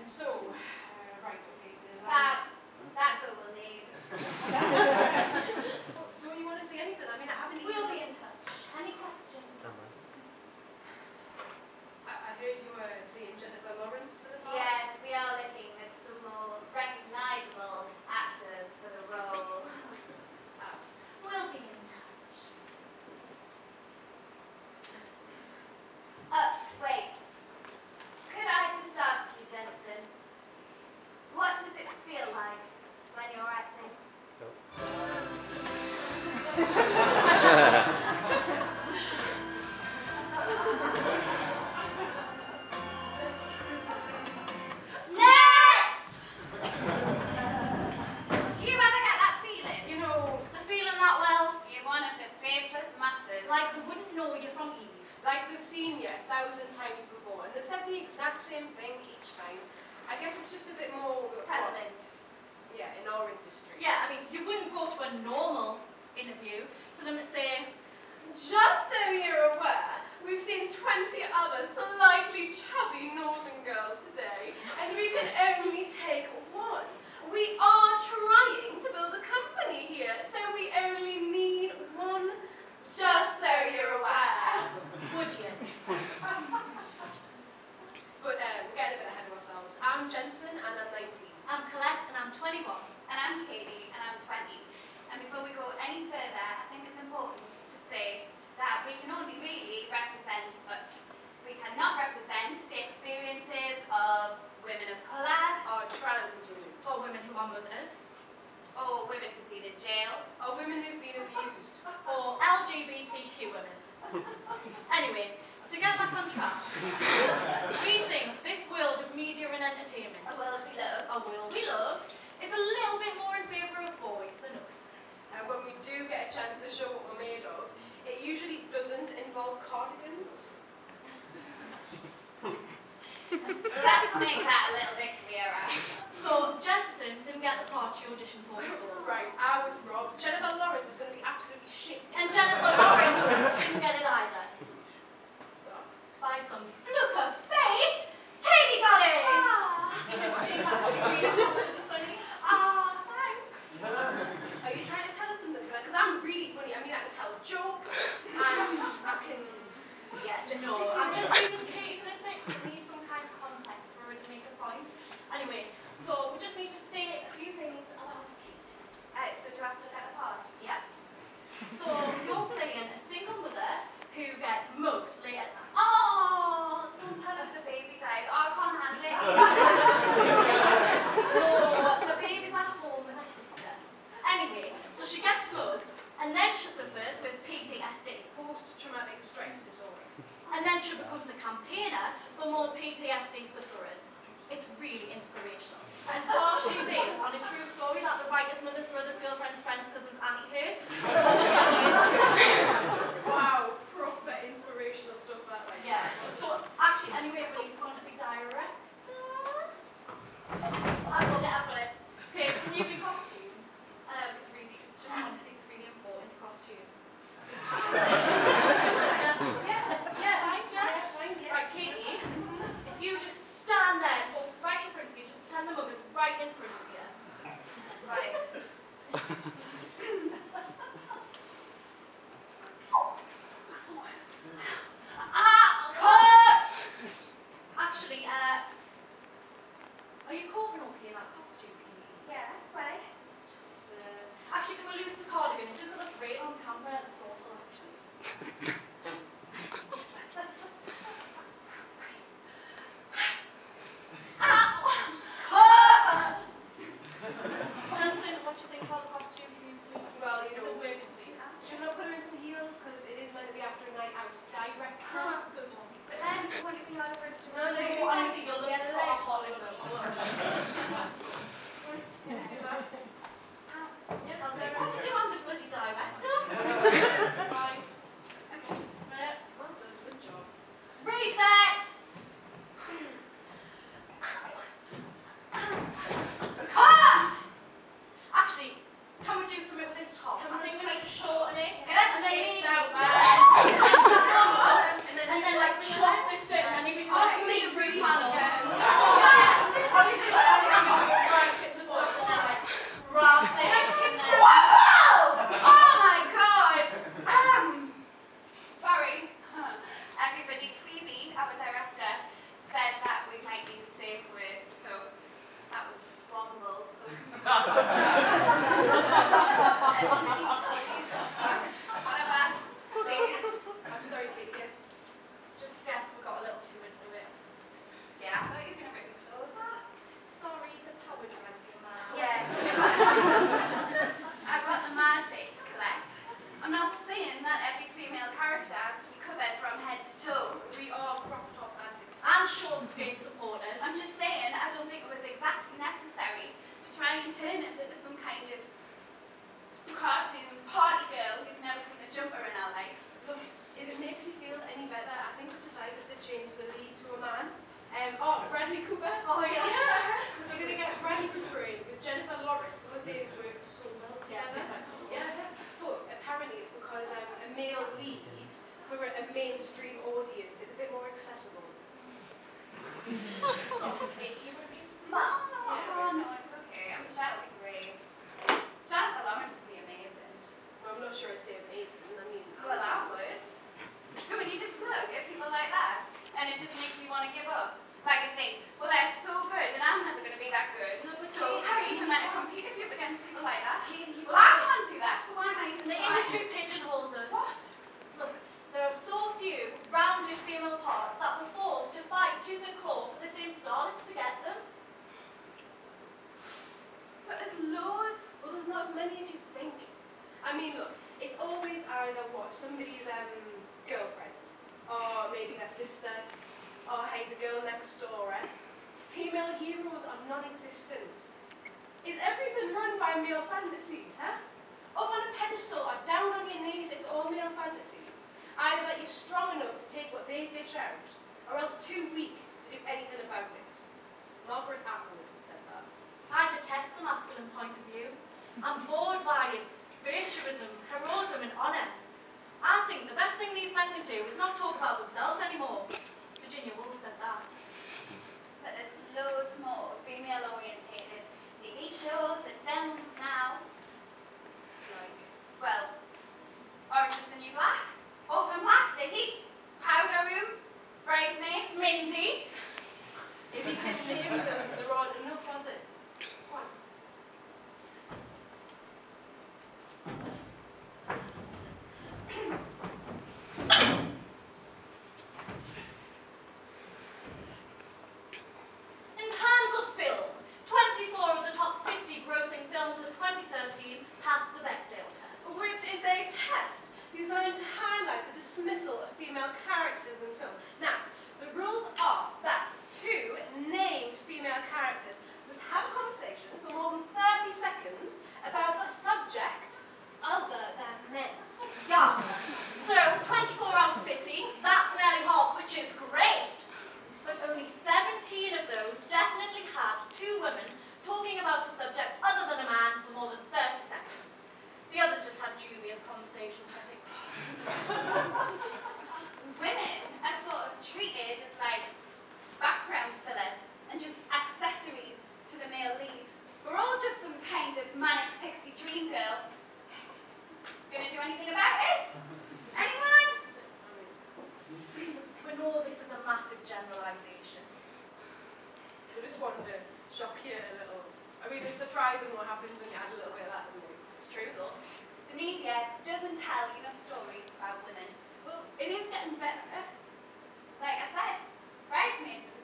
Right, okay. That's all we'll need. Don't you want to say anything? I mean, I haven't We'll be in touch. Any questions? I heard you were seeing Jennifer Lawrence for the part. Yes, we are looking at some more recognisable actors for the role. We'll be in touch. Wait. Could I just ask you, Jensen, what does it feel like when you're acting? Next! Do you ever get that feeling? You know, The feeling that well, You're one of the faceless masses. like they wouldn't know you're from Eve. like they've seen you 1,000 times before, and they've said the exact same thing each time. I guess it's just a bit more Prevalent. Yeah, in our industry. Yeah, I mean, you wouldn't go to a normal interview for them to say, Just so you're aware, we've seen 20 other slightly chubby northern girls today, and we can only take one. We are trying to build a company here, so we only need one. Just so you're aware. would you? But we're getting a bit ahead of ourselves. I'm Jensen, and I'm 19. I'm Colette and I'm 21. And I'm Katie, and I'm 20. And before we go any further, I think it's important to say that we can only really represent us. We cannot represent the experiences of women of colour, Or trans women. Or women who are mothers, or women who've been in jail. Or women who've been abused. or LGBTQ women. Anyway, to get back on track, we think this world of media and entertainment, A world we love. a world we love, is a little bit more in favour of boys than us. And when we do get a chance to show what we're made of, it usually doesn't involve cardigans. Let's make that a little bit clearer. So Jensen didn't get the part she auditioned for before. Right, I was robbed. Jennifer Lawrence is going to be absolutely shit. And Jennifer Lawrence didn't get it either. By some fluke of fate, Katie got it! Because she's actually really funny. Thanks. Are you trying to tell us something? Because I'm really funny. I mean, I can tell jokes, and I can, just No, I'm just using Katie for this bit because we need some kind of context for her to make a point. Anyway, so we just need to state a few things about Kate. So do I still get the part? Yep. So you're playing a single mother who gets mugged late at night. Oh, don't tell us the baby died. Oh, I can't handle it. So the baby's at home with her sister. Anyway, so she gets mugged and then she suffers with PTSD. post-traumatic stress disorder. And then she becomes a campaigner for more PTSD sufferers. It's really inspirational. And partially based on a true story that the writer's mother's brother's girlfriend's friend's cousin's auntie heard. Obviously it's true. Wow, proper inspirational stuff that way. Yeah. So actually, anyway, we need someone to be director. I've got it. Okay, can you be costume? It's just honestly, it's really important costume. Right, Katie, if you just stand there and folks right in front of you, just pretend the mug is right in front of you. Right. Cut! Actually, are you coping okay in that costume, Katie? Yeah, why? Just, actually, can we lose the cardigan? It doesn't look great on camera. It's awful, actually. Cut! Jensen, what do you think about the costumes? unscathed supporters. I'm just saying, I don't think it was exactly necessary to try and turn us into some kind of cartoon party girl who's never seen a jumper in her life. Look, if it makes you feel any better, I think I've decided to change the lead to a man. Bradley Cooper. Oh yeah. Because we're going to get Bradley Cooper in with Jennifer Lawrence because they work so well together. Yeah. But apparently it's because a male lead for a mainstream audience is a bit more accessible. So, Katie, you would have been No, it's okay. I'm sure it'll be great. Jennifer Lawrence would be amazing. Well, I'm not sure it's amazing. I mean, Well, I would. Don't you just look at people like that, and it just makes you want to give up? Like you think, well, they're so good, and I'm never going to be that good. No, but So Katie, how are you even meant to compete if you're up against people like that? Katie, Well, I can't do that, so why am I even The trying? industry pigeonholes us. What? Look, there are so few rounded female parts that we're forced to fight tooth and claw for the same starlets to get them. But there's loads. well, there's not as many as you think. I mean, look, it's always either somebody's girlfriend, or maybe their sister, or hey, the girl next door. Female heroes are non-existent. Is everything run by male fantasies, huh? Up on a pedestal or down on your knees, it's all male fantasy. Either that you're strong enough to take what they dish out, or else too weak to do anything about it. Margaret Atwood said that. I detest the masculine point of view. I'm bored by his virtuism, heroism and honour. I think the best thing these men can do is not talk about themselves anymore. Virginia Woolf said that. But there's loads more female-orientated TV shows and films now. Like, Well, Orange is the New Black, Orphan Black, The Heat, Powder Room, Bridesmaids, Mindy. if you can name them, there aren't enough other. One. In terms of film, 24 of the top 50 grossing films of 2013 passed the Bechdel test. Which is a test designed to highlight the dismissal of female characters in film. Now, the rules are that two named female characters must have a conversation for more than 30 seconds about a subject other than men. Yeah. So 24 out of 50, that's nearly half, which is great. But only 17 of those definitely had two women talking about a subject other than a man for more than 30 seconds. The others just had dubious conversations, I think. Women are sort of treated as like background fillers and just accessories to the male lead. We're all just some kind of manic pixie dream girl. Gonna do anything about it? Anyone? We know this is a massive generalisation. I just wanted to shock you a little. I mean, it's surprising what happens when you add a little bit of that in the mix. It's true though. The media doesn't tell enough stories about women. Well, it is getting better. Like I said, Bridesmaids is